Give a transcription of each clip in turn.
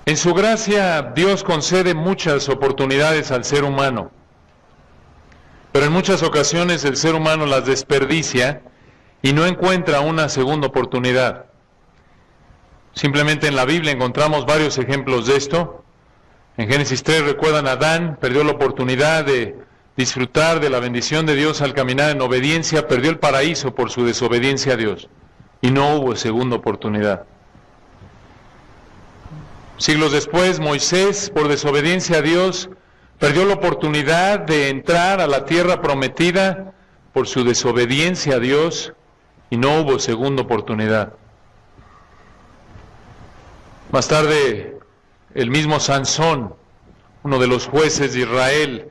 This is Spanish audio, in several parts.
En su gracia, Dios concede muchas oportunidades al ser humano, pero en muchas ocasiones el ser humano las desperdicia y no encuentra una segunda oportunidad. Simplemente en la Biblia encontramos varios ejemplos de esto. En Génesis 3 recuerdan a Adán, perdió la oportunidad de disfrutar de la bendición de Dios al caminar en obediencia, perdió el paraíso por su desobediencia a Dios y no hubo segunda oportunidad. Siglos después, Moisés, por desobediencia a Dios, perdió la oportunidad de entrar a la tierra prometida por su desobediencia a Dios y no hubo segunda oportunidad. Más tarde, el mismo Sansón, uno de los jueces de Israel,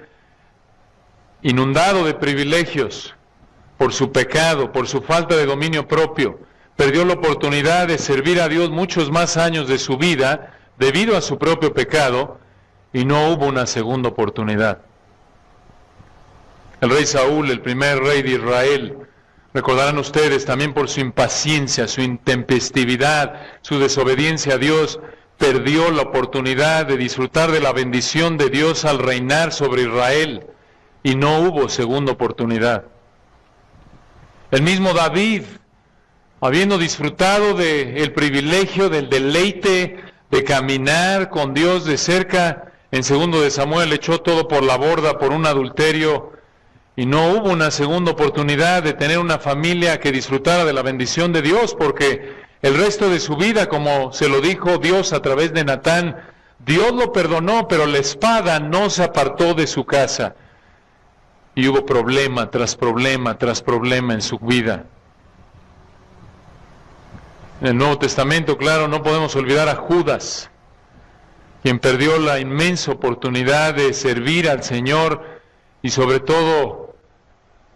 inundado de privilegios por su pecado, por su falta de dominio propio, perdió la oportunidad de servir a Dios muchos más años de su vida debido a su propio pecado y no hubo una segunda oportunidad. El rey Saúl, el primer rey de Israel, recordarán ustedes, también por su impaciencia, su intempestividad, su desobediencia a Dios, perdió la oportunidad de disfrutar de la bendición de Dios al reinar sobre Israel y no hubo segunda oportunidad. El mismo David, habiendo disfrutado del privilegio, del deleite de caminar con Dios de cerca, en 2 de Samuel echó todo por la borda por un adulterio y no hubo una segunda oportunidad de tener una familia que disfrutara de la bendición de Dios, porque el resto de su vida, como se lo dijo Dios a través de Natán, Dios lo perdonó, pero la espada no se apartó de su casa. Y hubo problema tras problema tras problema en su vida. En el Nuevo Testamento, claro, no podemos olvidar a Judas, quien perdió la inmensa oportunidad de servir al Señor y sobre todo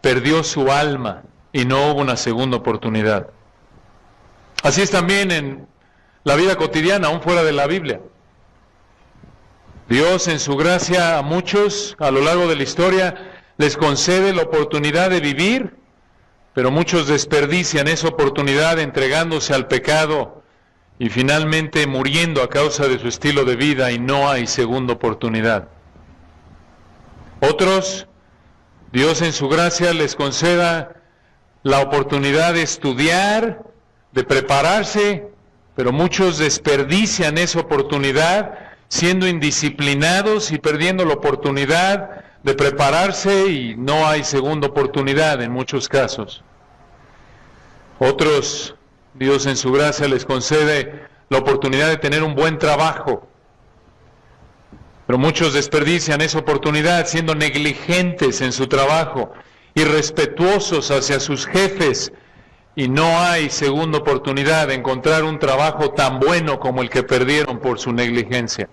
perdió su alma y no hubo una segunda oportunidad. Así es también en la vida cotidiana, aún fuera de la Biblia. Dios en su gracia a muchos a lo largo de la historia les concede la oportunidad de vivir, pero muchos desperdician esa oportunidad entregándose al pecado y finalmente muriendo a causa de su estilo de vida y no hay segunda oportunidad. Otros, Dios en su gracia les conceda la oportunidad de estudiar, de prepararse, pero muchos desperdician esa oportunidad siendo indisciplinados y perdiendo la oportunidad de prepararse y no hay segunda oportunidad en muchos casos. Otros, Dios en su gracia les concede la oportunidad de tener un buen trabajo, pero muchos desperdician esa oportunidad siendo negligentes en su trabajo, irrespetuosos hacia sus jefes, y no hay segunda oportunidad de encontrar un trabajo tan bueno como el que perdieron por su negligencia.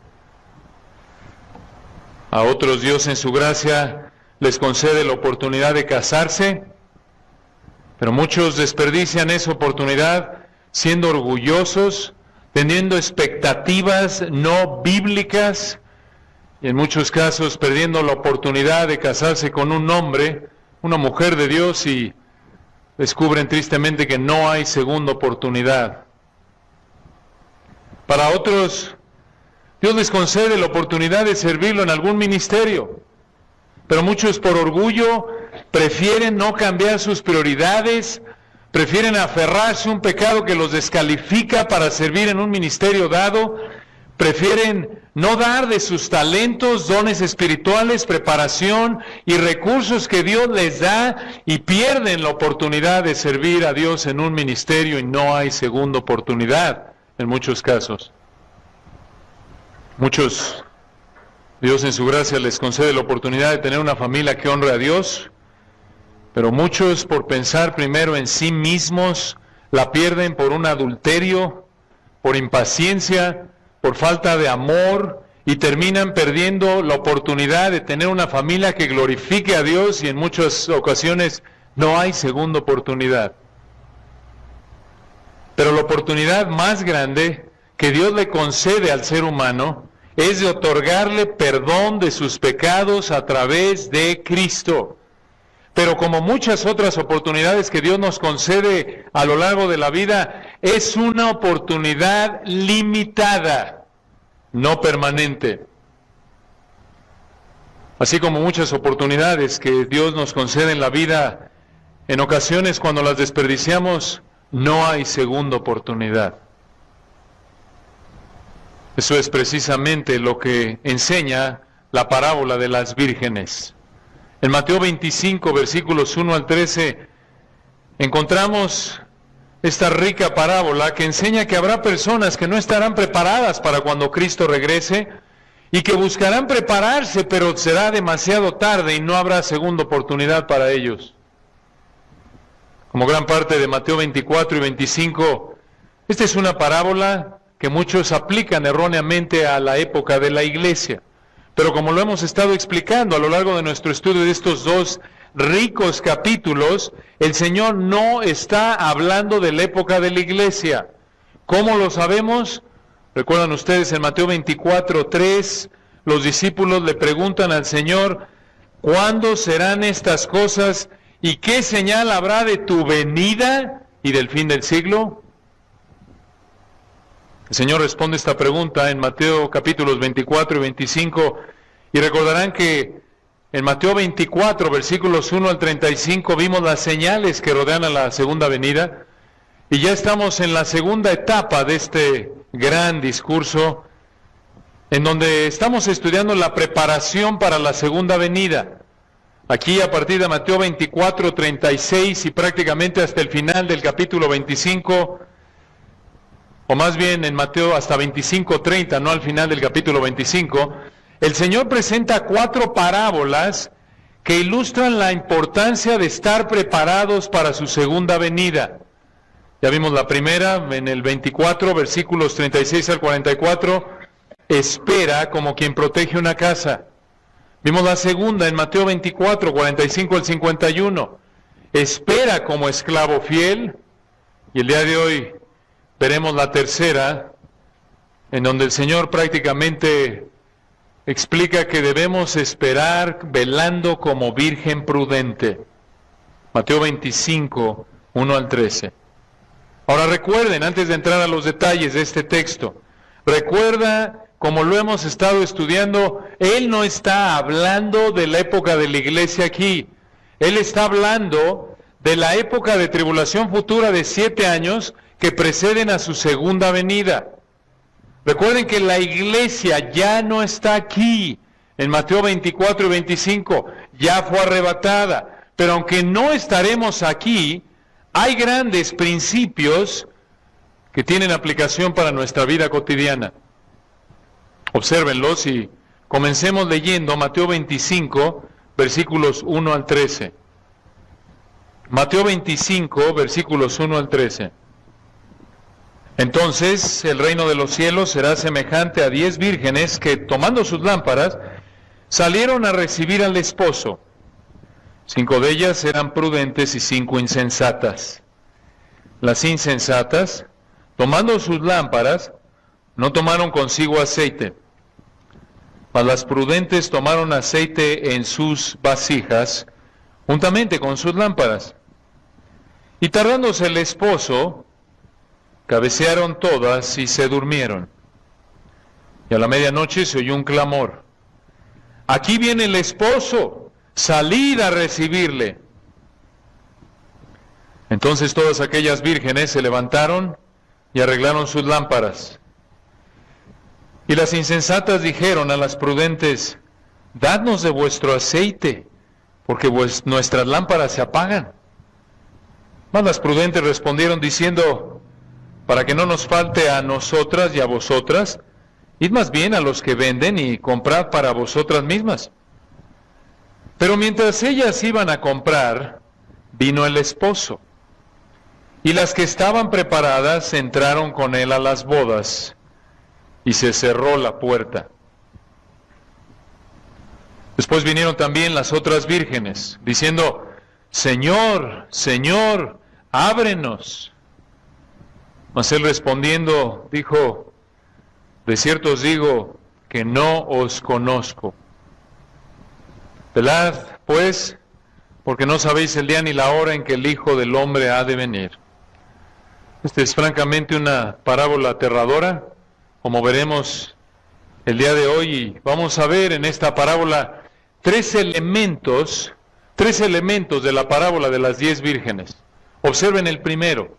A otros Dios en su gracia les concede la oportunidad de casarse, pero muchos desperdician esa oportunidad siendo orgullosos, teniendo expectativas no bíblicas y en muchos casos perdiendo la oportunidad de casarse con un hombre, una mujer de Dios y descubren tristemente que no hay segunda oportunidad. Para otros, Dios les concede la oportunidad de servirlo en algún ministerio, pero muchos por orgullo prefieren no cambiar sus prioridades, prefieren aferrarse a un pecado que los descalifica para servir en un ministerio dado, prefieren no dar de sus talentos, dones espirituales, preparación y recursos que Dios les da y pierden la oportunidad de servir a Dios en un ministerio y no hay segunda oportunidad en muchos casos. Muchos, Dios en su gracia les concede la oportunidad de tener una familia que honre a Dios, pero muchos por pensar primero en sí mismos la pierden por un adulterio, por impaciencia, por falta de amor y terminan perdiendo la oportunidad de tener una familia que glorifique a Dios y en muchas ocasiones no hay segunda oportunidad. Pero la oportunidad más grande que Dios le concede al ser humano es de otorgarle perdón de sus pecados a través de Cristo. Pero como muchas otras oportunidades que Dios nos concede a lo largo de la vida, es una oportunidad limitada. no permanente. Así como muchas oportunidades que Dios nos concede en la vida, en ocasiones cuando las desperdiciamos, no hay segunda oportunidad. Eso es precisamente lo que enseña la parábola de las vírgenes. En Mateo 25, versículos 1 al 13, encontramos esta rica parábola que enseña que habrá personas que no estarán preparadas para cuando Cristo regrese y que buscarán prepararse, pero será demasiado tarde y no habrá segunda oportunidad para ellos. Como gran parte de Mateo 24 y 25, esta es una parábola que muchos aplican erróneamente a la época de la iglesia. Pero como lo hemos estado explicando a lo largo de nuestro estudio de estos dos ricos capítulos, el Señor no está hablando de la época de la iglesia. ¿Cómo lo sabemos? Recuerdan ustedes en Mateo 24:3, los discípulos le preguntan al Señor, ¿cuándo serán estas cosas y qué señal habrá de tu venida y del fin del siglo? El Señor responde esta pregunta en Mateo capítulos 24 y 25, y recordarán que en Mateo 24, versículos 1 al 35, vimos las señales que rodean a la segunda venida, y ya estamos en la segunda etapa de este gran discurso, en donde estamos estudiando la preparación para la segunda venida. Aquí a partir de Mateo 24, 36 y prácticamente hasta el final del capítulo 25, o más bien en Mateo hasta 25, 30, no al final del capítulo 25, el Señor presenta 4 parábolas que ilustran la importancia de estar preparados para su segunda venida. Ya vimos la primera en el 24, versículos 36 al 44, espera como quien protege una casa. Vimos la segunda en Mateo 24, 45 al 51, espera como esclavo fiel. Y el día de hoy veremos la tercera, en donde el Señor prácticamente explica que debemos esperar velando como virgen prudente. Mateo 25, 1 al 13. Ahora recuerden, antes de entrar a los detalles de este texto, recuerda, como lo hemos estado estudiando, Él no está hablando de la época de la iglesia aquí. Él está hablando de la época de tribulación futura de 7 años que preceden a su segunda venida. Recuerden que la iglesia ya no está aquí. En Mateo 24 y 25 ya fue arrebatada. Pero aunque no estaremos aquí, hay grandes principios que tienen aplicación para nuestra vida cotidiana. Obsérvenlos y comencemos leyendo Mateo 25, versículos 1 al 13. Mateo 25, versículos 1 al 13. Entonces el reino de los cielos será semejante a 10 vírgenes que, tomando sus lámparas, salieron a recibir al esposo. 5 de ellas eran prudentes y 5 insensatas. Las insensatas, tomando sus lámparas, no tomaron consigo aceite, mas las prudentes tomaron aceite en sus vasijas, juntamente con sus lámparas. Y tardándose el esposo, cabecearon todas y se durmieron. Y a la medianoche se oyó un clamor: aquí viene el esposo, salid a recibirle. Entonces todas aquellas vírgenes se levantaron y arreglaron sus lámparas. Y las insensatas dijeron a las prudentes: dadnos de vuestro aceite, porque nuestras lámparas se apagan. Mas las prudentes respondieron diciendo: para que no nos falte a nosotras y a vosotras, id más bien a los que venden y comprad para vosotras mismas. Pero mientras ellas iban a comprar, vino el esposo, y las que estaban preparadas entraron con él a las bodas, y se cerró la puerta. Después vinieron también las otras vírgenes, diciendo: Señor, Señor, ábrenos. Mas él respondiendo dijo: de cierto os digo que no os conozco. Velad, pues, porque no sabéis el día ni la hora en que el Hijo del Hombre ha de venir. Esta es francamente una parábola aterradora, como veremos el día de hoy vamos a ver en esta parábola tres elementos de la parábola de las 10 vírgenes. Observen el primero.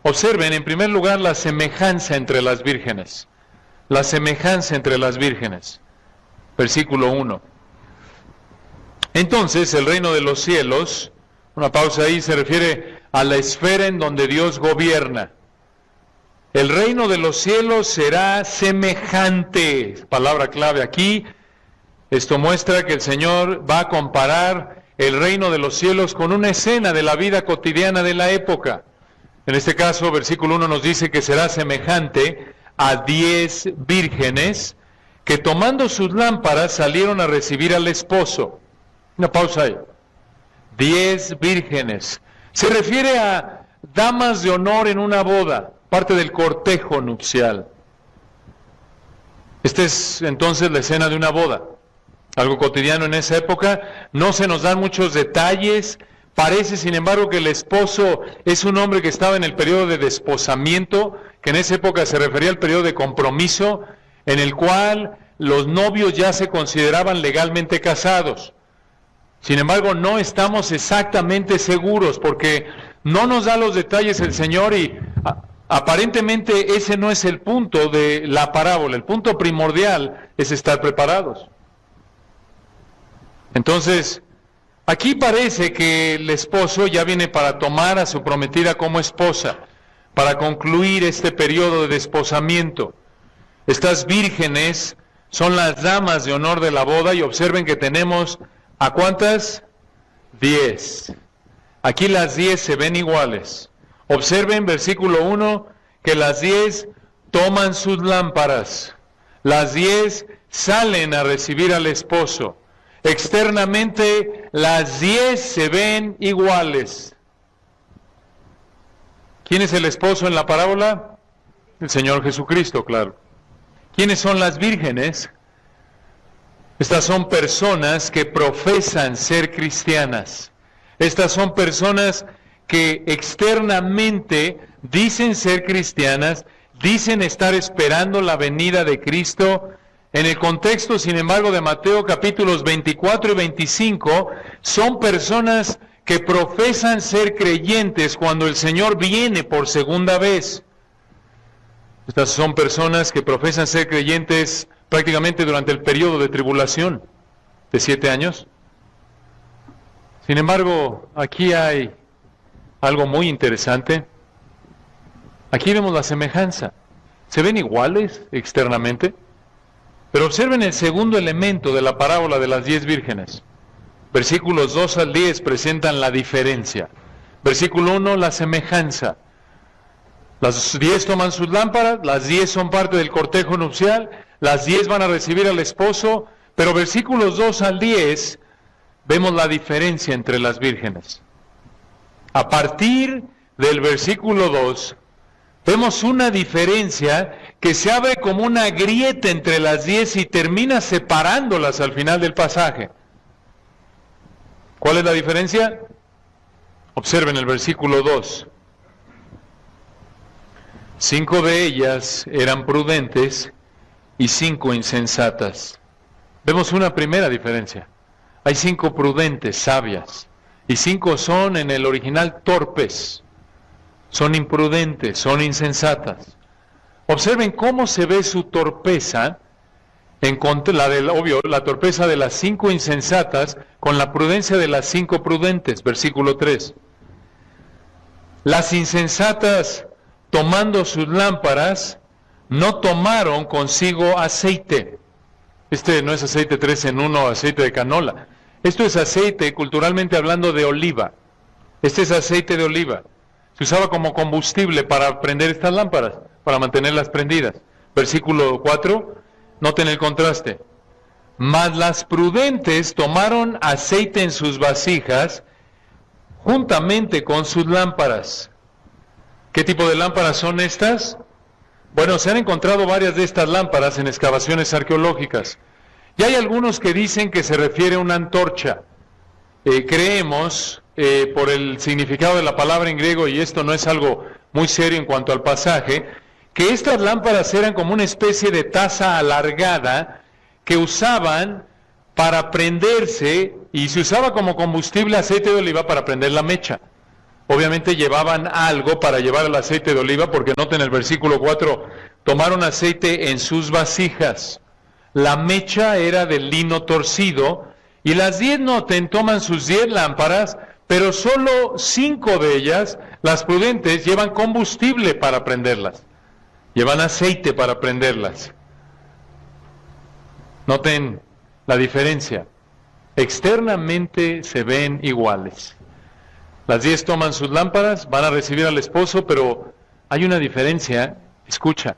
Observen en primer lugar la semejanza entre las vírgenes. La semejanza entre las vírgenes. Versículo 1. Entonces el reino de los cielos, una pausa ahí, se refiere a la esfera en donde Dios gobierna. El reino de los cielos será semejante, palabra clave aquí. Esto muestra que el Señor va a comparar el reino de los cielos con una escena de la vida cotidiana de la época. En este caso, versículo 1 nos dice que será semejante a 10 vírgenes que tomando sus lámparas salieron a recibir al esposo. Una pausa ahí. 10 vírgenes. Se refiere a damas de honor en una boda, parte del cortejo nupcial. Esta es entonces la escena de una boda. Algo cotidiano en esa época, no se nos dan muchos detalles, parece sin embargo que el esposo es un hombre que estaba en el periodo de desposamiento, que en esa época se refería al periodo de compromiso, en el cual los novios ya se consideraban legalmente casados. Sin embargo, no estamos exactamente seguros, porque no nos da los detalles el Señor y aparentemente ese no es el punto de la parábola. El punto primordial es estar preparados. Entonces, aquí parece que el esposo ya viene para tomar a su prometida como esposa, para concluir este periodo de desposamiento. Estas vírgenes son las damas de honor de la boda y observen que tenemos, ¿a cuántas? 10. Aquí las 10 se ven iguales. Observen versículo 1 que las 10 toman sus lámparas. Las 10 salen a recibir al esposo. Externamente, las 10 se ven iguales. ¿Quién es el esposo en la parábola? El Señor Jesucristo, claro. ¿Quiénes son las vírgenes? Estas son personas que profesan ser cristianas. Estas son personas que externamente dicen ser cristianas, dicen estar esperando la venida de Cristo. En el contexto, sin embargo, de Mateo capítulos 24 y 25, son personas que profesan ser creyentes cuando el Señor viene por segunda vez. Estas son personas que profesan ser creyentes prácticamente durante el periodo de tribulación de 7 años. Sin embargo, aquí hay algo muy interesante. Aquí vemos la semejanza. ¿Se ven iguales externamente? Pero observen el segundo elemento de la parábola de las 10 vírgenes. Versículos 2 al 10 presentan la diferencia. Versículo 1, la semejanza. Las 10 toman sus lámparas, las 10 son parte del cortejo nupcial, las 10 van a recibir al esposo, pero versículos 2 al 10 vemos la diferencia entre las vírgenes. A partir del versículo 2, vemos una diferencia que se abre como una grieta entre las 10 y termina separándolas al final del pasaje. ¿Cuál es la diferencia? Observen el versículo 2. 5 de ellas eran prudentes y 5 insensatas. Vemos una primera diferencia. Hay 5 prudentes, sabias, y 5 son en el original torpes. Son imprudentes, son insensatas. Observen cómo se ve su torpeza, la torpeza de las 5 insensatas con la prudencia de las 5 prudentes, versículo 3. Las insensatas, tomando sus lámparas, no tomaron consigo aceite. Este no es aceite 3 en 1, aceite de canola. Esto es aceite, culturalmente hablando, de oliva. Este es aceite de oliva. Se usaba como combustible para prender estas lámparas, para mantenerlas prendidas. Versículo 4, noten el contraste. Mas las prudentes tomaron aceite en sus vasijas, juntamente con sus lámparas. ¿Qué tipo de lámparas son estas? Bueno, se han encontrado varias de estas lámparas en excavaciones arqueológicas. Y hay algunos que dicen que se refiere a una antorcha. Creemos, por el significado de la palabra en griego, y esto no es algo muy serio en cuanto al pasaje, que estas lámparas eran como una especie de taza alargada que usaban para prenderse, y se usaba como combustible aceite de oliva para prender la mecha. Obviamente llevaban algo para llevar el aceite de oliva, porque noten el versículo 4, tomaron aceite en sus vasijas. La mecha era de lino torcido, y las 10, noten, toman sus 10 lámparas, pero solo 5 de ellas, las prudentes, llevan combustible para prenderlas. Llevan aceite para prenderlas. Noten la diferencia. Externamente se ven iguales. Las 10 toman sus lámparas, van a recibir al esposo, pero hay una diferencia, escucha,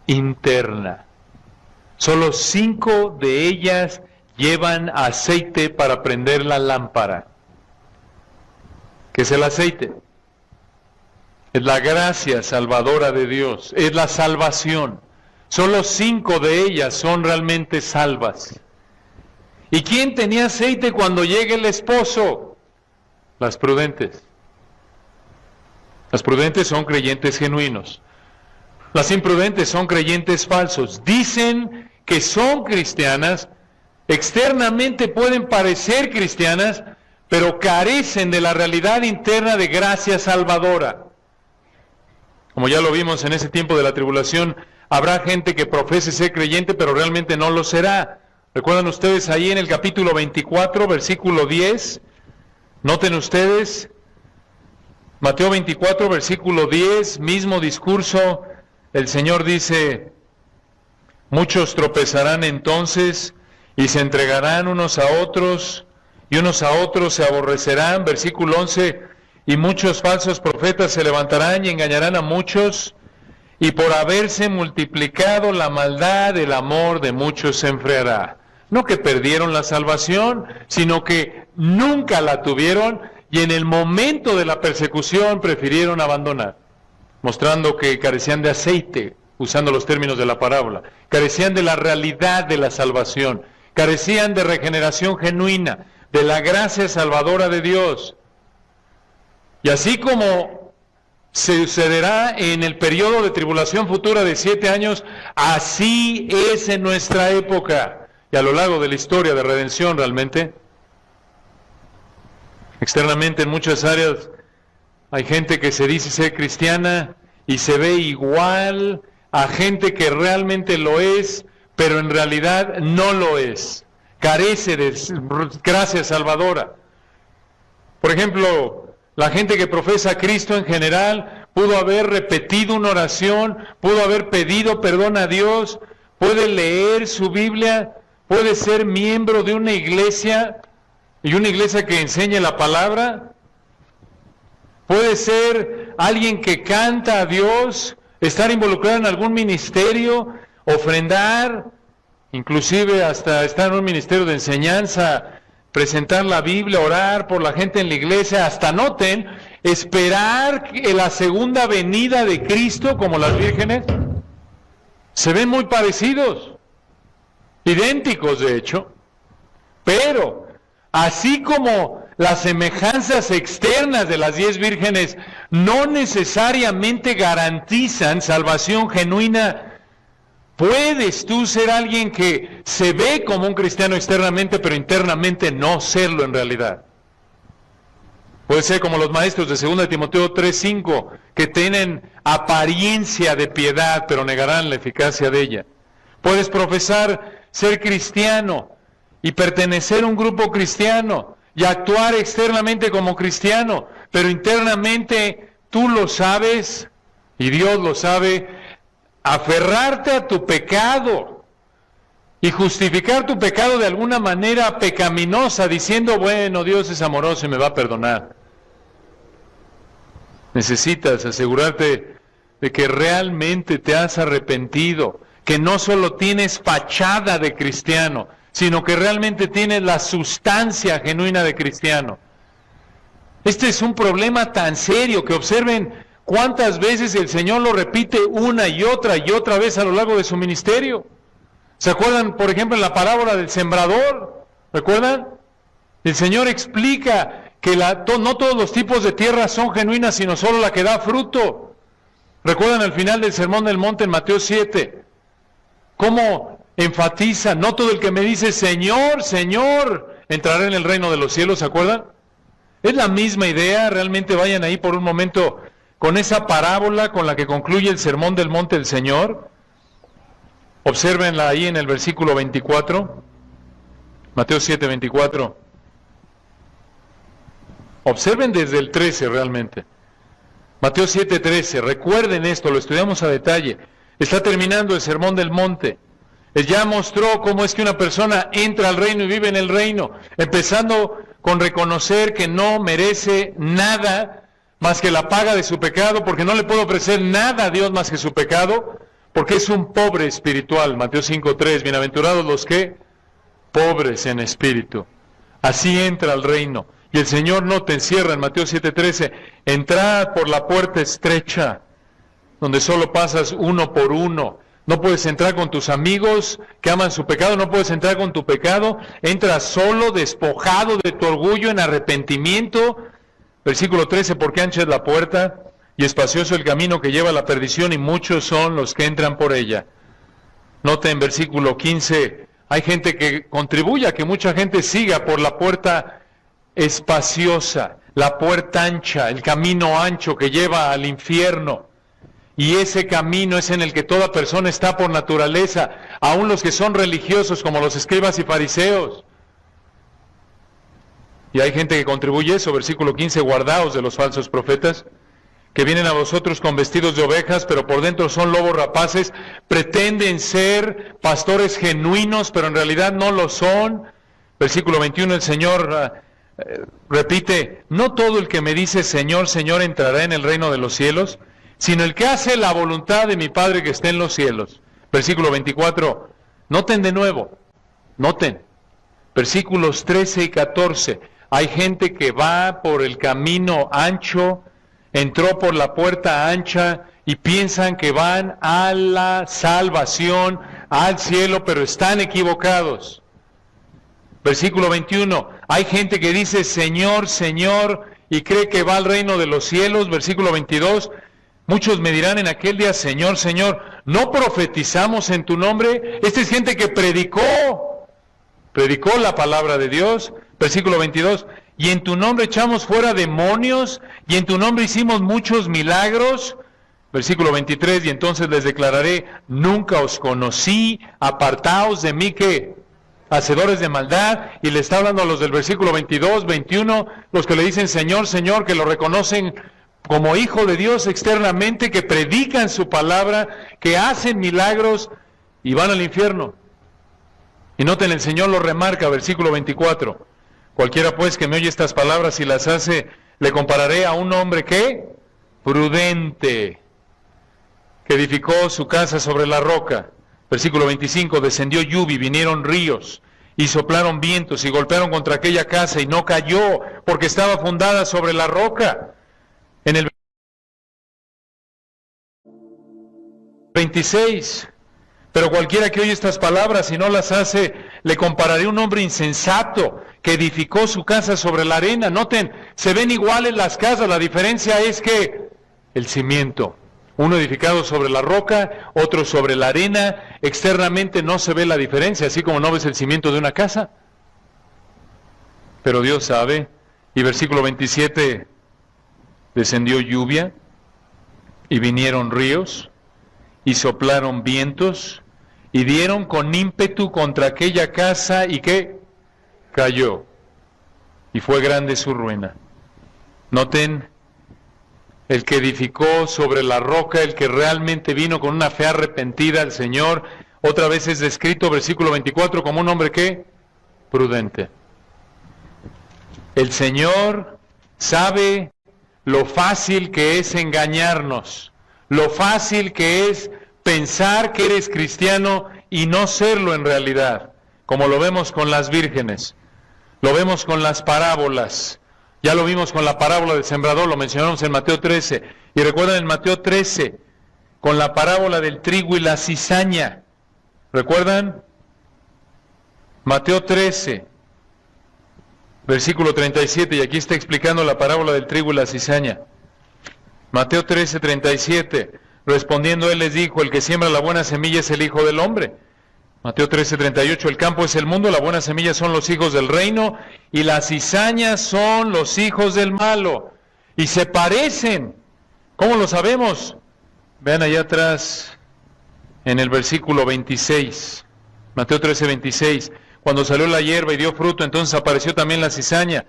interna. Solo 5 de ellas llevan aceite para prender la lámpara. ¿Qué es el aceite? Es la gracia salvadora de Dios, es la salvación. Solo 5 de ellas son realmente salvas. ¿Y quién tenía aceite cuando llegue el esposo? Las prudentes. Las prudentes son creyentes genuinos. Las imprudentes son creyentes falsos. Dicen que son cristianas, externamente pueden parecer cristianas, pero carecen de la realidad interna de gracia salvadora. Como ya lo vimos en ese tiempo de la tribulación, habrá gente que profese ser creyente, pero realmente no lo será. ¿Recuerdan ustedes ahí en el capítulo 24, versículo 10? Noten ustedes, Mateo 24, versículo 10, mismo discurso, el Señor dice, muchos tropezarán entonces y se entregarán unos a otros, y unos a otros se aborrecerán, versículo 11, y muchos falsos profetas se levantarán y engañarán a muchos, y por haberse multiplicado la maldad, el amor de muchos se enfriará. No que perdieron la salvación, sino que nunca la tuvieron y en el momento de la persecución prefirieron abandonar, mostrando que carecían de aceite, usando los términos de la parábola, carecían de la realidad de la salvación, carecían de regeneración genuina, de la gracia salvadora de Dios. Y así como se sucederá en el periodo de tribulación futura de 7 años, así es en nuestra época. Y a lo largo de la historia de redención realmente, externamente en muchas áreas hay gente que se dice ser cristiana y se ve igual a gente que realmente lo es, pero en realidad no lo es. Carece de gracia salvadora. Por ejemplo, la gente que profesa a Cristo en general pudo haber repetido una oración, pudo haber pedido perdón a Dios, puede leer su Biblia, puede ser miembro de una iglesia, y una iglesia que enseñe la palabra, puede ser alguien que canta a Dios, estar involucrado en algún ministerio, ofrendar, inclusive hasta estar en un ministerio de enseñanza, presentar la Biblia, orar por la gente en la iglesia, hasta noten, esperar la segunda venida de Cristo como las vírgenes. Se ven muy parecidos. Idénticos de hecho, pero así como las semejanzas externas de las 10 vírgenes no necesariamente garantizan salvación genuina, puedes tú ser alguien que se ve como un cristiano externamente, pero internamente no serlo en realidad. Puede ser como los maestros de 2 Timoteo 3:5, que tienen apariencia de piedad, pero negarán la eficacia de ella. Puedes profesar ser cristiano y pertenecer a un grupo cristiano y actuar externamente como cristiano, pero internamente tú lo sabes y Dios lo sabe, aferrarte a tu pecado y justificar tu pecado de alguna manera pecaminosa, diciendo, bueno, Dios es amoroso y me va a perdonar. Necesitas asegurarte de que realmente te has arrepentido, que no solo tienes fachada de cristiano, sino que realmente tienes la sustancia genuina de cristiano. Este es un problema tan serio que observen cuántas veces el Señor lo repite una y otra vez a lo largo de su ministerio. ¿Se acuerdan, por ejemplo, en la parábola del sembrador? ¿Recuerdan? El Señor explica que no todos los tipos de tierra son genuinas, sino solo la que da fruto. ¿Recuerdan al final del Sermón del Monte en Mateo 7? ¿Cómo enfatiza? No todo el que me dice Señor, Señor, entrará en el reino de los cielos, ¿se acuerdan? Es la misma idea, realmente vayan ahí por un momento con esa parábola con la que concluye el Sermón del Monte del Señor. Obsérvenla ahí en el versículo 24, Mateo 7, 24. Observen desde el 13 realmente. Mateo 7, 13, recuerden esto, lo estudiamos a detalle. Está terminando el Sermón del Monte. Él ya mostró cómo es que una persona entra al reino y vive en el reino, empezando con reconocer que no merece nada más que la paga de su pecado, porque no le puede ofrecer nada a Dios más que su pecado, porque es un pobre espiritual. Mateo 5:3, bienaventurados los que pobres en espíritu. Así entra al reino. Y el Señor no te encierra en Mateo 7:13, entrad por la puerta estrecha, donde solo pasas uno por uno. No puedes entrar con tus amigos que aman su pecado, no puedes entrar con tu pecado, entras solo, despojado de tu orgullo, en arrepentimiento. Versículo 13, porque ancha es la puerta y espacioso el camino que lleva a la perdición y muchos son los que entran por ella. Note en versículo 15, hay gente que contribuye a que mucha gente siga por la puerta espaciosa, la puerta ancha, el camino ancho que lleva al infierno. Y ese camino es en el que toda persona está por naturaleza, aun los que son religiosos como los escribas y fariseos. Y hay gente que contribuye a eso, versículo 15, guardaos de los falsos profetas, que vienen a vosotros con vestidos de ovejas, pero por dentro son lobos rapaces, pretenden ser pastores genuinos, pero en realidad no lo son. Versículo 21, el Señor repite, no todo el que me dice Señor, Señor entrará en el reino de los cielos, sino el que hace la voluntad de mi Padre que está en los cielos. Versículo 24, noten de nuevo, noten, versículos 13 y 14, hay gente que va por el camino ancho, entró por la puerta ancha y piensan que van a la salvación, al cielo, pero están equivocados. Versículo 21, hay gente que dice Señor, Señor, y cree que va al reino de los cielos. Versículo 22, muchos me dirán en aquel día, Señor, Señor, ¿no profetizamos en tu nombre? Esta es gente que predicó la palabra de Dios. Versículo 22, y en tu nombre echamos fuera demonios, y en tu nombre hicimos muchos milagros. Versículo 23, y entonces les declararé, nunca os conocí, apartaos de mí, ¿qué? Hacedores de maldad. Y le está hablando a los del versículo 22, 21, los que le dicen Señor, Señor, que lo reconocen como hijo de Dios externamente, que predican su palabra, que hacen milagros y van al infierno. Y noten, el Señor lo remarca, versículo 24. Cualquiera pues que me oye estas palabras y las hace, le compararé a un hombre que prudente, que edificó su casa sobre la roca. Versículo 25, descendió lluvia y vinieron ríos y soplaron vientos y golpearon contra aquella casa y no cayó porque estaba fundada sobre la roca. En el 26, pero cualquiera que oye estas palabras y no las hace, le compararé a un hombre insensato que edificó su casa sobre la arena. Noten, se ven iguales las casas, la diferencia es que el cimiento, uno edificado sobre la roca, otro sobre la arena, externamente no se ve la diferencia, así como no ves el cimiento de una casa. Pero Dios sabe, y versículo 27, descendió lluvia, y vinieron ríos, y soplaron vientos, y dieron con ímpetu contra aquella casa, y ¿qué? Cayó, y fue grande su ruina. Noten, el que edificó sobre la roca, el que realmente vino con una fe arrepentida al Señor, otra vez es descrito, versículo 24, como un hombre ¿qué? Prudente. El Señor sabe lo fácil que es engañarnos, lo fácil que es pensar que eres cristiano y no serlo en realidad, como lo vemos con las vírgenes, lo vemos con las parábolas. Ya lo vimos con la parábola del sembrador, lo mencionamos en Mateo 13. Y recuerdan en Mateo 13, con la parábola del trigo y la cizaña. ¿Recuerdan? Mateo 13, versículo 37, y aquí está explicando la parábola del trigo y la cizaña. Mateo 13, 37. Respondiendo él les dijo, el que siembra la buena semilla es el Hijo del Hombre. Mateo 13:38, el campo es el mundo, la buena semilla son los hijos del reino, y las cizañas son los hijos del malo. Y se parecen. ¿Cómo lo sabemos? Vean allá atrás, en el versículo 26, Mateo 13:26, cuando salió la hierba y dio fruto, entonces apareció también la cizaña.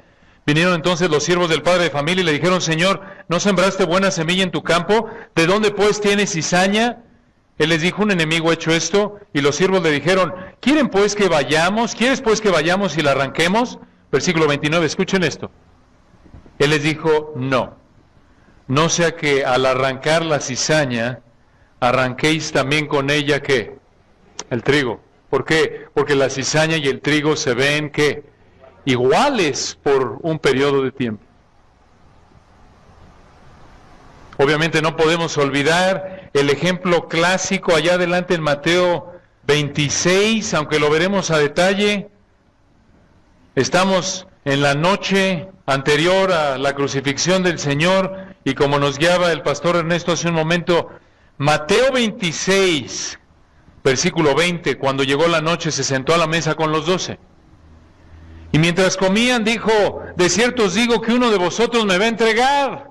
Vinieron entonces los siervos del padre de familia y le dijeron, Señor, ¿no sembraste buena semilla en tu campo? ¿De dónde pues tienes cizaña? Él les dijo, un enemigo ha hecho esto, y los siervos le dijeron, ¿quieren pues que vayamos? ¿Quieres pues que vayamos y la arranquemos? Versículo 29, escuchen esto. Él les dijo, no sea que al arrancar la cizaña, arranquéis también con ella, ¿qué? El trigo. ¿Por qué? Porque la cizaña y el trigo se ven, ¿qué? Iguales por un periodo de tiempo. Obviamente no podemos olvidar el ejemplo clásico allá adelante en Mateo 26, aunque lo veremos a detalle. Estamos en la noche anterior a la crucifixión del Señor, y como nos guiaba el pastor Ernesto hace un momento, Mateo 26, versículo 20, cuando llegó la noche se sentó a la mesa con los 12. Y mientras comían dijo, de cierto os digo que uno de vosotros me va a entregar.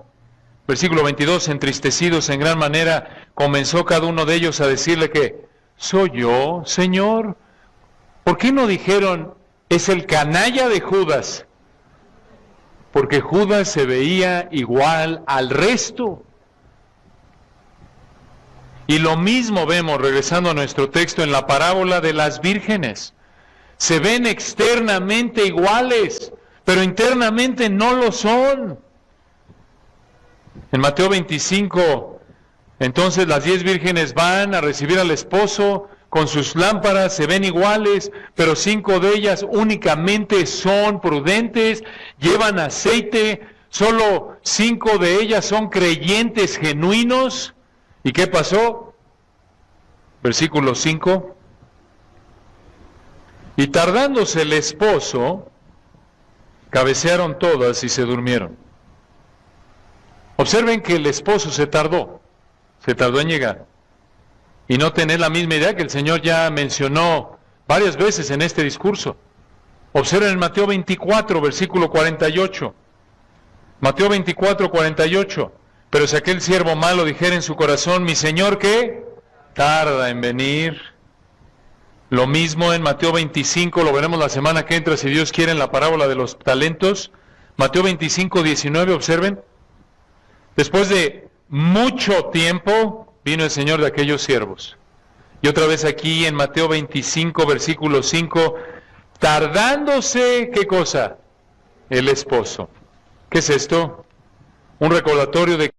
Versículo 22, entristecidos en gran manera, comenzó cada uno de ellos a decirle que, ¿soy yo, Señor? ¿Por qué no dijeron, es el canalla de Judas? Porque Judas se veía igual al resto. Y lo mismo vemos, regresando a nuestro texto, en la parábola de las vírgenes. Se ven externamente iguales, pero internamente no lo son. En Mateo 25, entonces las 10 vírgenes van a recibir al esposo con sus lámparas, se ven iguales, pero 5 de ellas únicamente son prudentes, llevan aceite, solo 5 de ellas son creyentes genuinos. ¿Y qué pasó? Versículo 5. Y tardándose el esposo, cabecearon todas y se durmieron. Observen que el esposo se tardó en llegar. Y no tener la misma idea que el Señor ya mencionó varias veces en este discurso. Observen en Mateo 24, versículo 48. Mateo 24, 48. Pero si aquel siervo malo dijera en su corazón, mi Señor, ¿qué? Tarda en venir. Lo mismo en Mateo 25, lo veremos la semana que entra, si Dios quiere, en la parábola de los talentos. Mateo 25, 19, observen. Después de mucho tiempo, vino el Señor de aquellos siervos. Y otra vez aquí en Mateo 25, versículo 5, tardándose, ¿qué cosa? El esposo. ¿Qué es esto? Un recordatorio de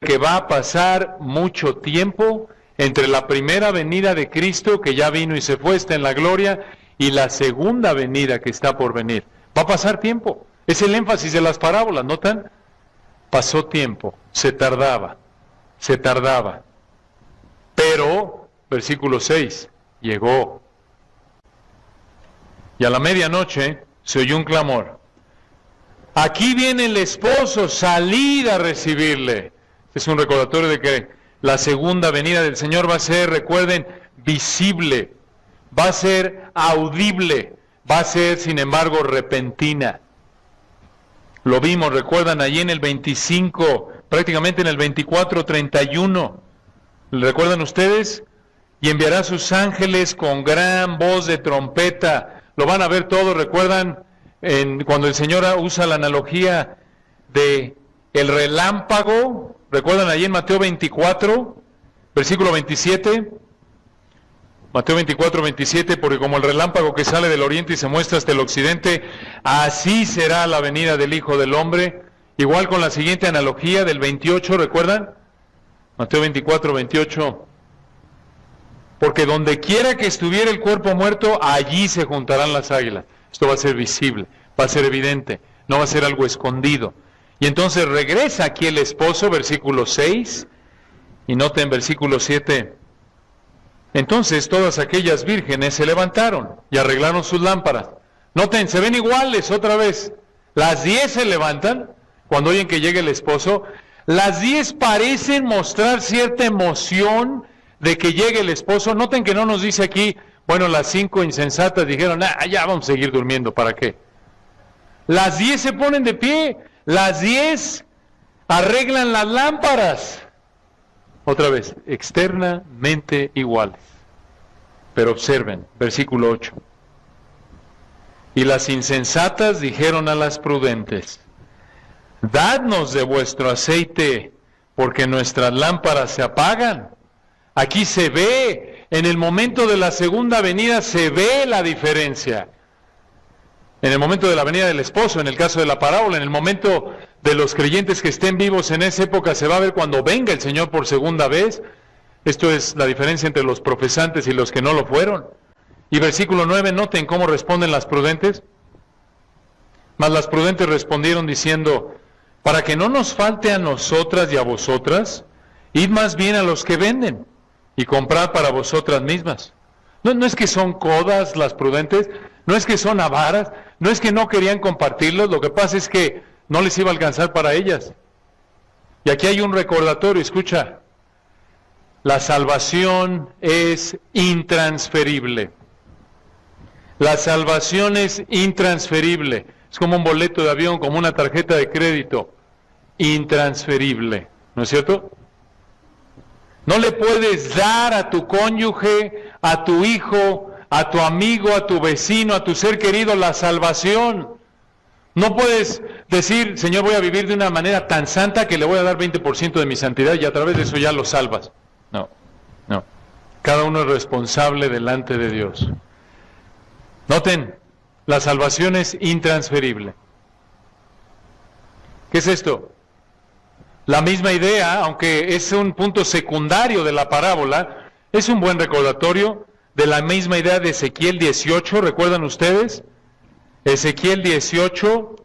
que va a pasar mucho tiempo entre la primera venida de Cristo, que ya vino y se fue, está en la gloria, y la segunda venida que está por venir. Va a pasar tiempo. Es el énfasis de las parábolas, ¿notan? Pasó tiempo, se tardaba. Pero, versículo 6, llegó. Y a la medianoche se oyó un clamor. Aquí viene el esposo, salid a recibirle. Es un recordatorio de que la segunda venida del Señor va a ser, recuerden, visible, va a ser audible, va a ser, sin embargo, repentina. Lo vimos, recuerdan, allí en el 25, prácticamente en el 24, 31. ¿Recuerdan ustedes? Y enviará sus ángeles con gran voz de trompeta. Lo van a ver todos, ¿recuerdan? Cuando el Señor usa la analogía de el relámpago, ¿recuerdan allí en Mateo 24, versículo 27? Mateo 24, 27, porque como el relámpago que sale del oriente y se muestra hasta el occidente, así será la venida del Hijo del Hombre. Igual con la siguiente analogía del 28, ¿recuerdan? Mateo 24, 28. Porque donde quiera que estuviera el cuerpo muerto, allí se juntarán las águilas. Esto va a ser visible, va a ser evidente, no va a ser algo escondido. Y entonces regresa aquí el esposo, versículo 6, y noten versículo 7. Entonces todas aquellas vírgenes se levantaron y arreglaron sus lámparas. Noten, se ven iguales otra vez. Las 10 se levantan cuando oyen que llega el esposo. Las 10 parecen mostrar cierta emoción de que llegue el esposo. Noten que no nos dice aquí, bueno, las 5 insensatas dijeron, ya vamos a seguir durmiendo, ¿para qué? Las 10 se ponen de pie, las 10 arreglan las lámparas. Otra vez, externamente iguales. Pero observen, versículo 8. Y las insensatas dijeron a las prudentes, dadnos de vuestro aceite, porque nuestras lámparas se apagan. Aquí se ve, en el momento de la segunda venida se ve la diferencia. En el momento de la venida del esposo, en el caso de la parábola, en el momento de los creyentes que estén vivos en esa época, se va a ver cuando venga el Señor por segunda vez. Esto es la diferencia entre los profesantes y los que no lo fueron. Y versículo 9, noten cómo responden las prudentes. Mas las prudentes respondieron diciendo, para que no nos falte a nosotras y a vosotras, id más bien a los que venden y comprad para vosotras mismas. No es que son codas las prudentes, no es que son avaras, no es que no querían compartirlos, lo que pasa es que no les iba a alcanzar para ellas. Y aquí hay un recordatorio, escucha, la salvación es intransferible. La salvación es intransferible. Es como un boleto de avión, como una tarjeta de crédito. Intransferible. ¿No es cierto? No le puedes dar a tu cónyuge, a tu hijo, a tu amigo, a tu vecino, a tu ser querido la salvación. No puedes decir, Señor, voy a vivir de una manera tan santa que le voy a dar 20% de mi santidad y a través de eso ya lo salvas. No. Cada uno es responsable delante de Dios. Noten, la salvación es intransferible. ¿Qué es esto? La misma idea, aunque es un punto secundario de la parábola, es un buen recordatorio de la misma idea de Ezequiel 18, ¿recuerdan ustedes? Ezequiel 18,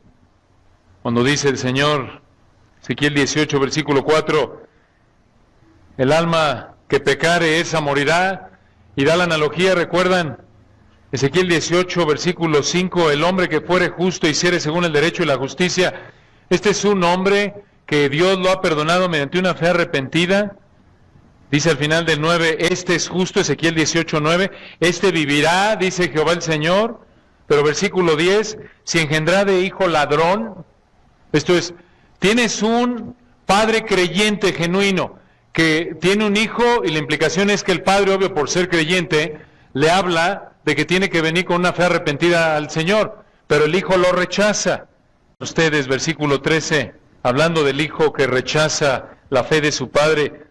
cuando dice el Señor, Ezequiel 18, versículo 4, el alma que pecare, esa morirá, y da la analogía, ¿recuerdan? Ezequiel 18, versículo 5, el hombre que fuere justo y hiciere según el derecho y la justicia, este es un hombre que Dios lo ha perdonado mediante una fe arrepentida. Dice al final del 9, este es justo, Ezequiel 18, 9, este vivirá, dice Jehová el Señor. Pero versículo 10, si engendrá de hijo ladrón, esto es, tienes un padre creyente genuino, que tiene un hijo, y la implicación es que el padre, obvio, por ser creyente, le habla de que tiene que venir con una fe arrepentida al Señor, pero el hijo lo rechaza. Ustedes, versículo 13, hablando del hijo que rechaza la fe de su padre,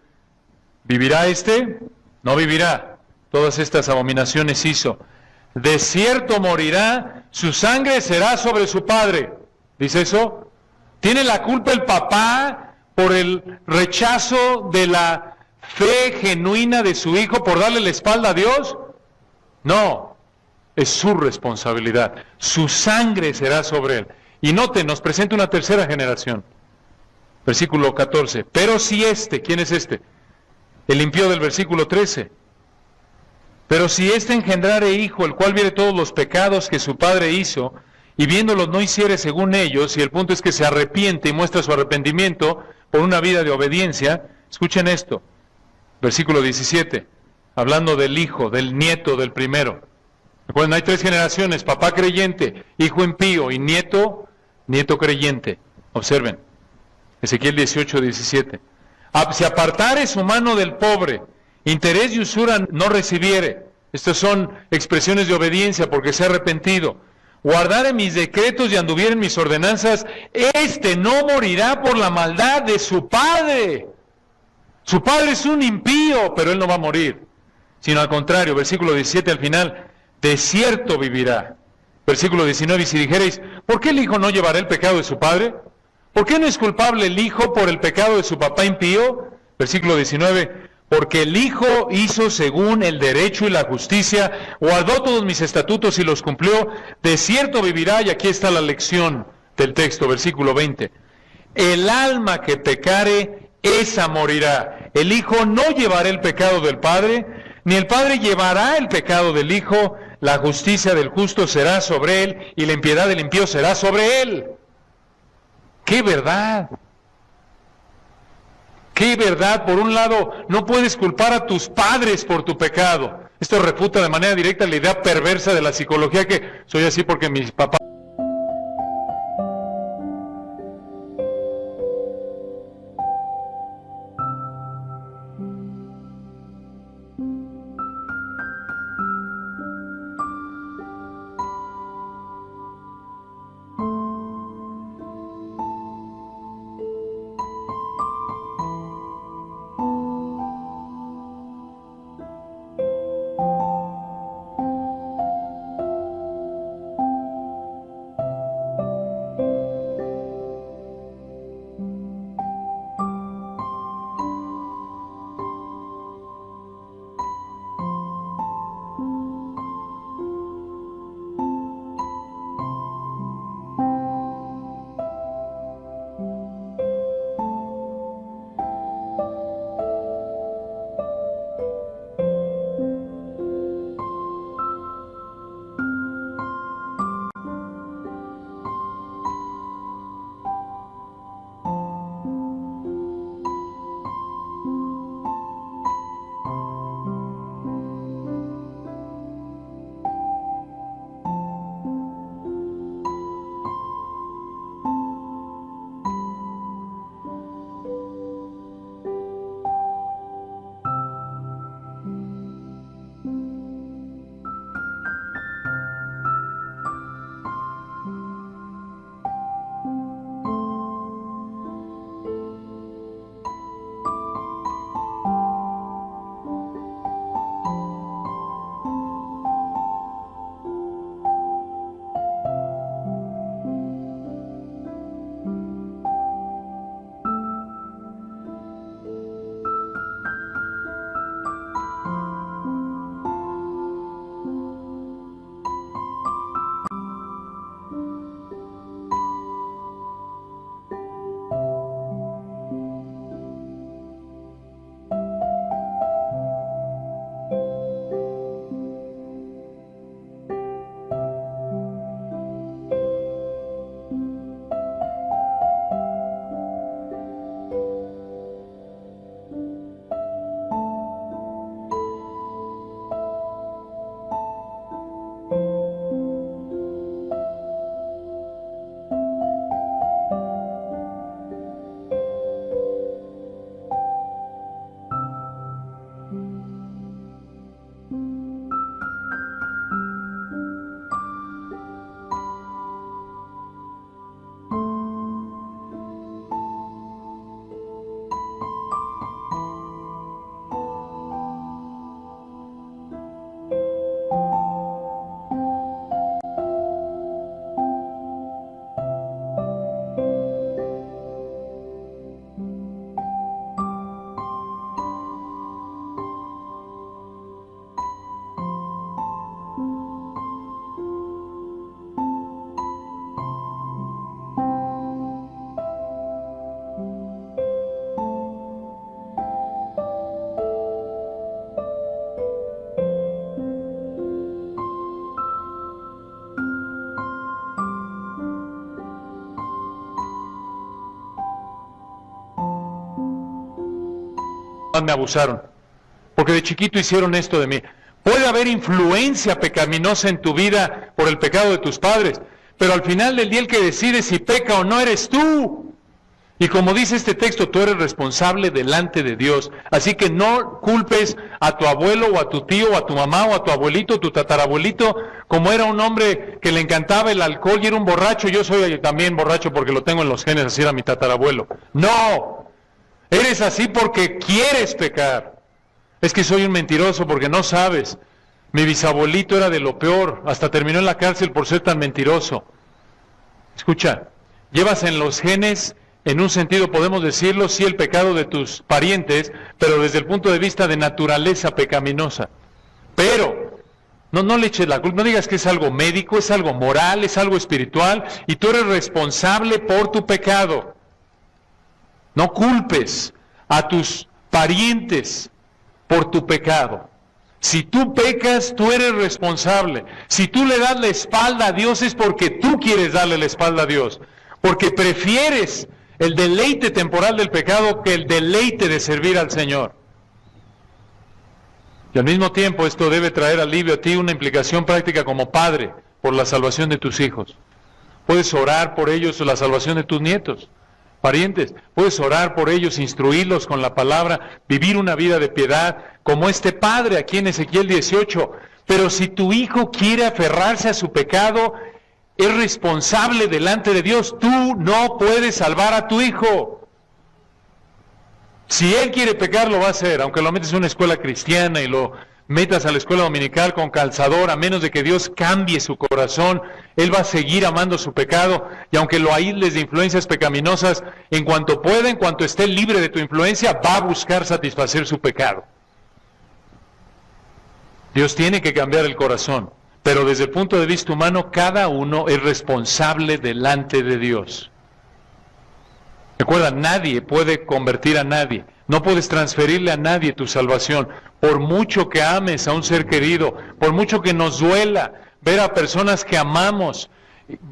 ¿vivirá este? No vivirá. Todas estas abominaciones hizo. De cierto morirá, su sangre será sobre su padre. ¿Dice eso? ¿Tiene la culpa el papá por el rechazo de la fe genuina de su hijo por darle la espalda a Dios? No, es su responsabilidad. Su sangre será sobre él. Y noten, nos presenta una tercera generación. Versículo 14. Pero si este, ¿quién es este? El impío del versículo 13. Pero si este engendrare hijo, el cual viere todos los pecados que su padre hizo, y viéndolos no hiciere según ellos, y el punto es que se arrepiente y muestra su arrepentimiento por una vida de obediencia, escuchen esto, versículo 17, hablando del hijo, del nieto del primero. Recuerden, hay 3 generaciones, papá creyente, hijo impío y nieto creyente. Observen, Ezequiel 18, 17. Si apartare su mano del pobre, interés y usura no recibiere. Estas son expresiones de obediencia porque se ha arrepentido. Guardare mis decretos y anduviere en mis ordenanzas, este no morirá por la maldad de su padre. Su padre es un impío, pero él no va a morir, sino al contrario, versículo 17 al final, de cierto vivirá. Versículo 19, y si dijereis, ¿por qué el hijo no llevará el pecado de su padre? ¿Por qué no es culpable el hijo por el pecado de su papá impío? Versículo 19, porque el hijo hizo según el derecho y la justicia, guardó todos mis estatutos y los cumplió, de cierto vivirá. Y aquí está la lección del texto, versículo 20. El alma que pecare, esa morirá. El hijo no llevará el pecado del padre, ni el padre llevará el pecado del hijo. La justicia del justo será sobre él, y la impiedad del impío será sobre él. ¡Qué verdad! ¿Qué verdad? Por un lado, no puedes culpar a tus padres por tu pecado. Esto refuta de manera directa la idea perversa de la psicología que soy así porque mis papás... me abusaron, porque de chiquito hicieron esto de mí. Puede haber influencia pecaminosa en tu vida por el pecado de tus padres, pero al final del día el que decide si peca o no eres tú. Y como dice este texto, tú eres responsable delante de Dios. Así que no culpes a tu abuelo o a tu tío o a tu mamá o a tu abuelito o tu tatarabuelito, como era un hombre que le encantaba el alcohol y era un borracho. Yo soy también borracho porque lo tengo en los genes, así era mi tatarabuelo. No, eres así porque quieres pecar. Es que soy un mentiroso porque no sabes. Mi bisabuelito era de lo peor, hasta terminó en la cárcel por ser tan mentiroso. Escucha, llevas en los genes, en un sentido podemos decirlo, sí, el pecado de tus parientes, pero desde el punto de vista de naturaleza pecaminosa. Pero no le eches la culpa, no digas que es algo médico, es algo moral, es algo espiritual, y tú eres responsable por tu pecado. No culpes a tus parientes por tu pecado. Si tú pecas, tú eres responsable. Si tú le das la espalda a Dios es porque tú quieres darle la espalda a Dios, porque prefieres el deleite temporal del pecado que el deleite de servir al Señor. Y al mismo tiempo esto debe traer alivio a ti, una implicación práctica como padre por la salvación de tus hijos. Puedes orar por ellos o la salvación de tus nietos, parientes. Puedes orar por ellos, instruirlos con la palabra, vivir una vida de piedad, como este padre aquí en Ezequiel 18. Pero si tu hijo quiere aferrarse a su pecado, es responsable delante de Dios. Tú no puedes salvar a tu hijo. Si él quiere pecar, lo va a hacer, aunque lo metes en una escuela cristiana y lo metas a la escuela dominical con calzador, a menos de que Dios cambie su corazón, él va a seguir amando su pecado, y aunque lo aísles de influencias pecaminosas, en cuanto pueda, en cuanto esté libre de tu influencia, va a buscar satisfacer su pecado. Dios tiene que cambiar el corazón, pero desde el punto de vista humano, cada uno es responsable delante de Dios. Recuerda, nadie puede convertir a nadie. No puedes transferirle a nadie tu salvación. Por mucho que ames a un ser querido, por mucho que nos duela ver a personas que amamos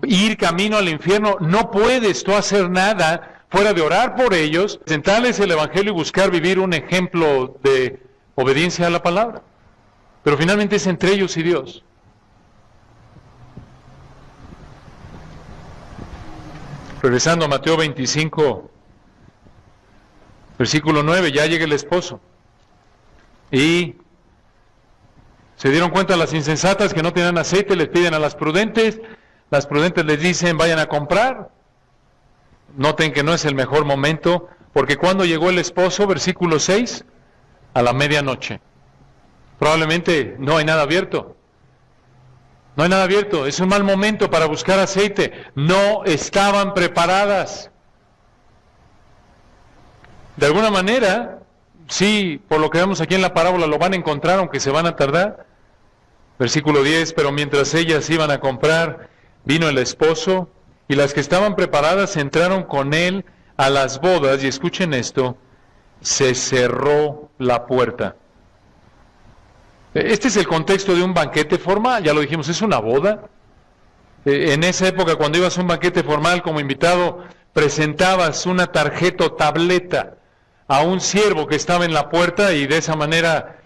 ir camino al infierno, no puedes tú hacer nada fuera de orar por ellos, presentarles el Evangelio y buscar vivir un ejemplo de obediencia a la palabra. Pero finalmente es entre ellos y Dios. Regresando a Mateo 25, versículo 9, ya llega el esposo. Y se dieron cuenta las insensatas que no tenían aceite, les piden a las prudentes les dicen vayan a comprar. Noten que no es el mejor momento, porque cuando llegó el esposo, versículo 6, a la medianoche. Probablemente no hay nada abierto. No hay nada abierto, es un mal momento para buscar aceite. No estaban preparadas. De alguna manera, sí, por lo que vemos aquí en la parábola, lo van a encontrar, aunque se van a tardar. Versículo 10, pero mientras ellas iban a comprar, vino el esposo, y las que estaban preparadas entraron con él a las bodas, y escuchen esto, se cerró la puerta. Este es el contexto de un banquete formal, ya lo dijimos, es una boda. En esa época, cuando ibas a un banquete formal como invitado, presentabas una tarjeta o tableta a un siervo que estaba en la puerta y de esa manera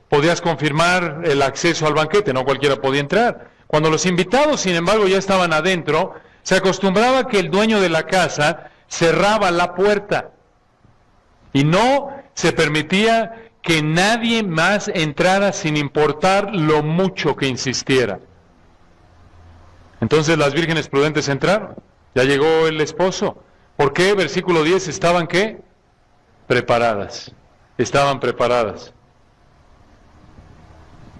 podías confirmar el acceso al banquete, no cualquiera podía entrar. Cuando los invitados, sin embargo, ya estaban adentro, se acostumbraba que el dueño de la casa cerraba la puerta y no se permitía que nadie más entrara sin importar lo mucho que insistiera. Entonces las vírgenes prudentes entraron. Ya llegó el esposo. ¿Por qué? Versículo 10, ¿estaban qué? Preparadas. Estaban preparadas.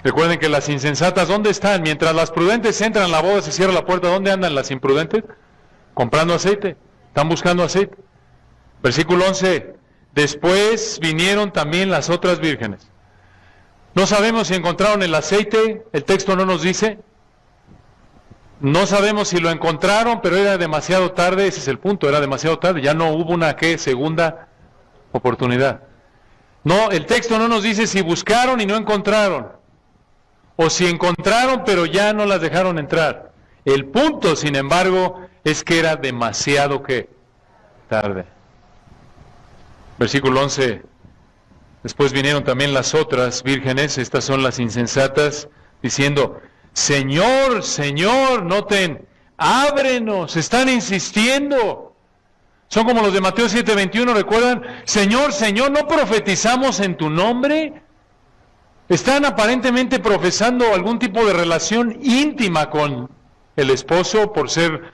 Recuerden que las insensatas, ¿dónde están? Mientras las prudentes entran a la boda, se cierra la puerta. ¿Dónde andan las imprudentes? Comprando aceite. Están buscando aceite. Versículo 11. Después vinieron también las otras vírgenes. No sabemos si encontraron el aceite, el texto no nos dice. No sabemos si lo encontraron, pero era demasiado tarde, ese es el punto, era demasiado tarde. Ya no hubo una segunda oportunidad. No, el texto no nos dice si buscaron y no encontraron, o si encontraron pero ya no las dejaron entrar. El punto, sin embargo, es que era demasiado tarde. Versículo 11, después vinieron también las otras vírgenes, estas son las insensatas, diciendo, Señor, Señor, noten, ábrenos, están insistiendo. Son como los de Mateo 7:21, ¿recuerdan? Señor, Señor, ¿no profetizamos en tu nombre? Están aparentemente profesando algún tipo de relación íntima con el esposo por ser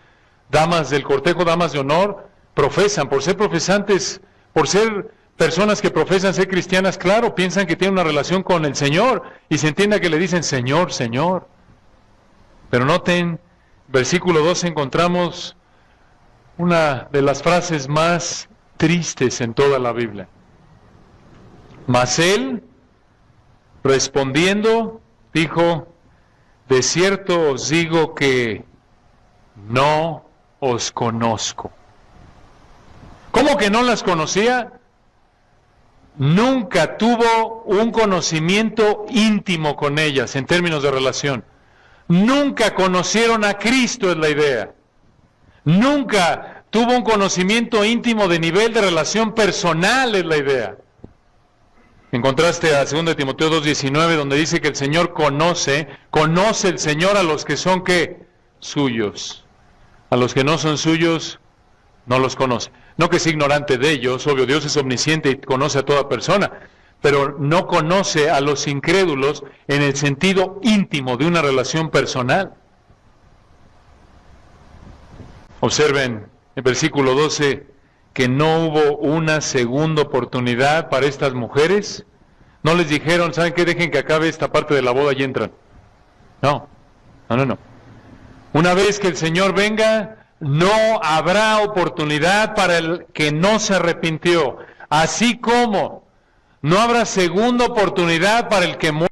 damas del cortejo, damas de honor, profesan, por ser profesantes, por ser personas que profesan ser cristianas, claro, piensan que tienen una relación con el Señor, y se entiende que le dicen Señor, Señor. Pero noten, versículo 12 encontramos una de las frases más tristes en toda la Biblia. Mas él, respondiendo, dijo, de cierto os digo que no os conozco. ¿Cómo que no las conocía? Nunca tuvo un conocimiento íntimo con ellas en términos de relación. Nunca conocieron a Cristo, es la idea. Nunca tuvo un conocimiento íntimo de nivel de relación personal, es la idea. En contraste a 2 Timoteo 2:19, donde dice que el Señor conoce el Señor a los que son, ¿qué? Suyos. A los que no son suyos, no los conoce. No que es ignorante de ellos, obvio, Dios es omnisciente y conoce a toda persona, pero no conoce a los incrédulos en el sentido íntimo de una relación personal. Observen el versículo 12, que no hubo una segunda oportunidad para estas mujeres. No les dijeron, ¿saben qué? Dejen que acabe esta parte de la boda y entran. No. Una vez que el Señor venga, no habrá oportunidad para el que no se arrepintió. Así como no habrá segunda oportunidad para el que muere.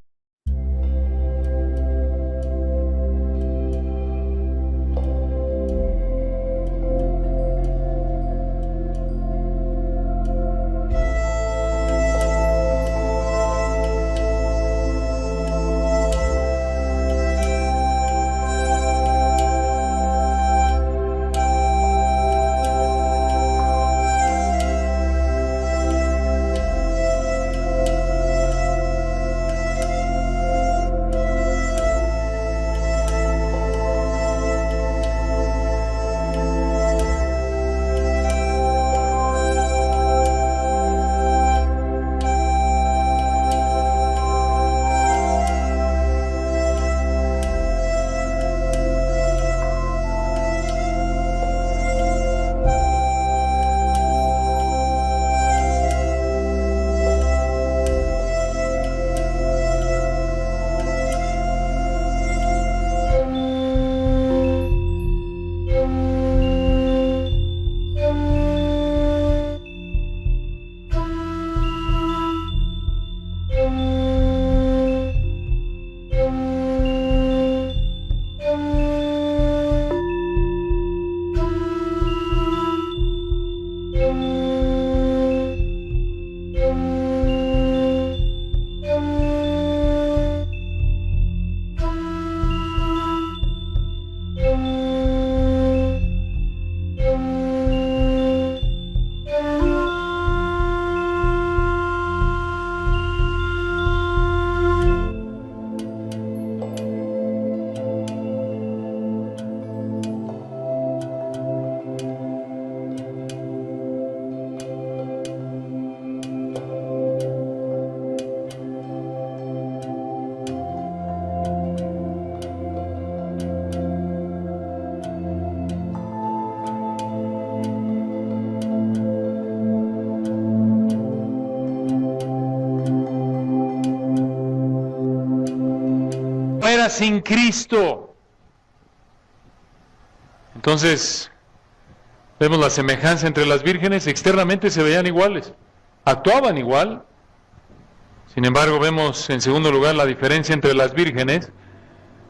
Sin Cristo. Entonces, vemos la semejanza entre las vírgenes, externamente se veían iguales, actuaban igual. Sin embargo, vemos en segundo lugar la diferencia entre las vírgenes.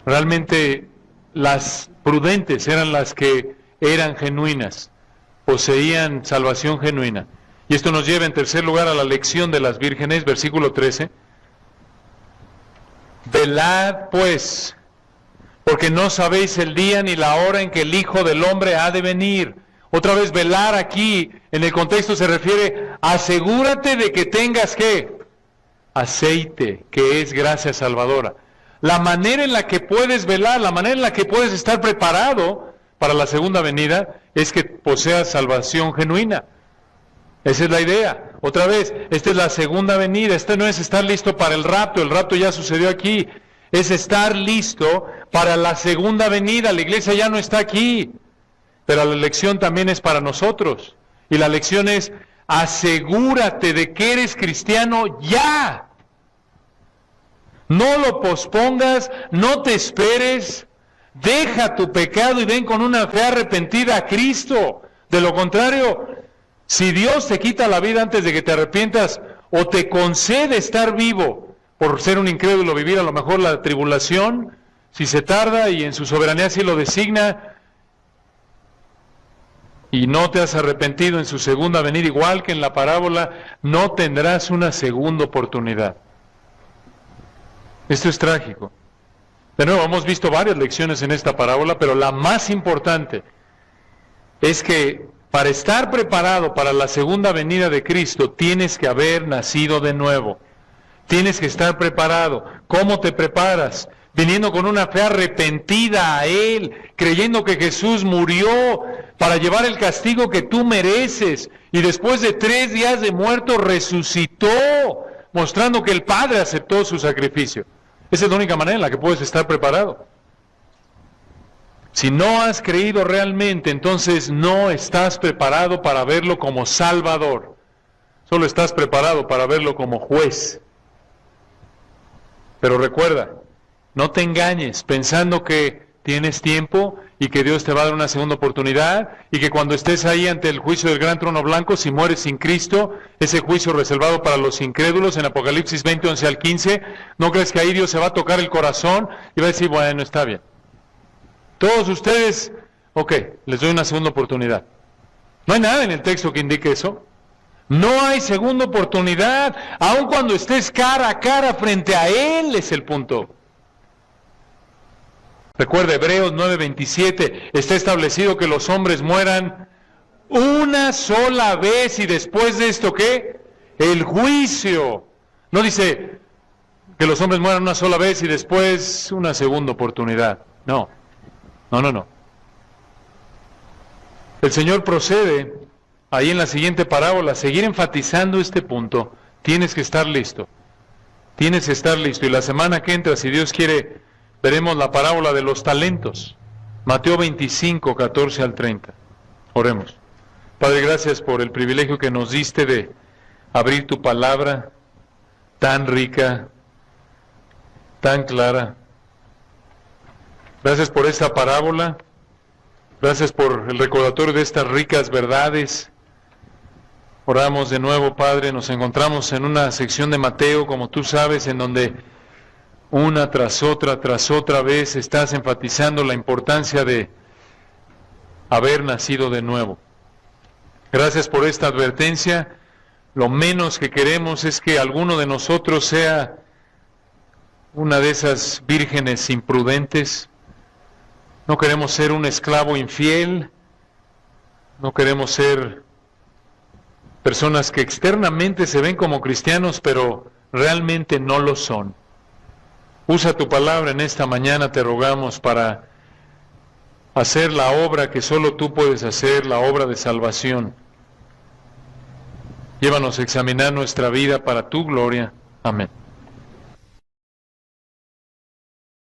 Realmente las prudentes eran las que eran genuinas, poseían salvación genuina. Y esto nos lleva en tercer lugar a la lección de las vírgenes, versículo 13. Velad pues, porque no sabéis el día ni la hora en que el Hijo del Hombre ha de venir. Otra vez, velar aquí, en el contexto se refiere, asegúrate de que tengas, ¿qué? Aceite, que es gracia salvadora. La manera en la que puedes velar, la manera en la que puedes estar preparado para la segunda venida, es que poseas salvación genuina. Esa es la idea. Otra vez, esta es la segunda venida. Este no es estar listo para el rapto ya sucedió aquí. Es estar listo para la segunda venida. La iglesia ya no está aquí, pero la lección también es para nosotros. Y la lección es, asegúrate de que eres cristiano ya. No lo pospongas, no te esperes. Deja tu pecado y ven con una fe arrepentida a Cristo. De lo contrario, si Dios te quita la vida antes de que te arrepientas, o te concede estar vivo por ser un incrédulo, vivir a lo mejor la tribulación, si se tarda y en su soberanía así lo designa, y no te has arrepentido en su segunda venida, igual que en la parábola, no tendrás una segunda oportunidad. Esto es trágico. De nuevo, hemos visto varias lecciones en esta parábola, pero la más importante es que Para estar preparado para la segunda venida de Cristo, tienes que haber nacido de nuevo. Tienes que estar preparado. ¿Cómo te preparas? Viniendo con una fe arrepentida a Él, creyendo que Jesús murió para llevar el castigo que tú mereces, y después de 3 días de muerto resucitó, mostrando que el Padre aceptó su sacrificio. Esa es la única manera en la que puedes estar preparado. Si no has creído realmente, entonces no estás preparado para verlo como Salvador. Solo estás preparado para verlo como juez. Pero recuerda, no te engañes pensando que tienes tiempo y que Dios te va a dar una segunda oportunidad, y que cuando estés ahí ante el juicio del gran trono blanco, si mueres sin Cristo, ese juicio reservado para los incrédulos en Apocalipsis 20, 11 al 15, no crees que ahí Dios se va a tocar el corazón y va a decir, bueno, está bien. Todos ustedes, ok, les doy una segunda oportunidad. No hay nada en el texto que indique eso. No hay segunda oportunidad, aun cuando estés cara a cara frente a Él, es el punto. Recuerda, Hebreos 9:27, está establecido que los hombres mueran una sola vez, y después de esto, ¿qué? El juicio. No dice que los hombres mueran una sola vez y después una segunda oportunidad. No. El Señor procede ahí en la siguiente parábola a seguir enfatizando este punto. Tienes que estar listo. Tienes que estar listo. Y la semana que entra, si Dios quiere, veremos la parábola de los talentos. Mateo 25, 14 al 30. Oremos. Padre, gracias por el privilegio que nos diste de abrir tu palabra tan rica, tan clara. Gracias por esta parábola. Gracias por el recordatorio de estas ricas verdades. Oramos de nuevo, Padre. Nos encontramos en una sección de Mateo, como tú sabes, en donde una tras otra vez estás enfatizando la importancia de haber nacido de nuevo. Gracias por esta advertencia. Lo menos que queremos es que alguno de nosotros sea una de esas vírgenes imprudentes. No queremos ser un esclavo infiel. No queremos ser personas que externamente se ven como cristianos, pero realmente no lo son. Usa tu palabra en esta mañana, te rogamos, para hacer la obra que solo tú puedes hacer, la obra de salvación. Llévanos a examinar nuestra vida para tu gloria. Amén.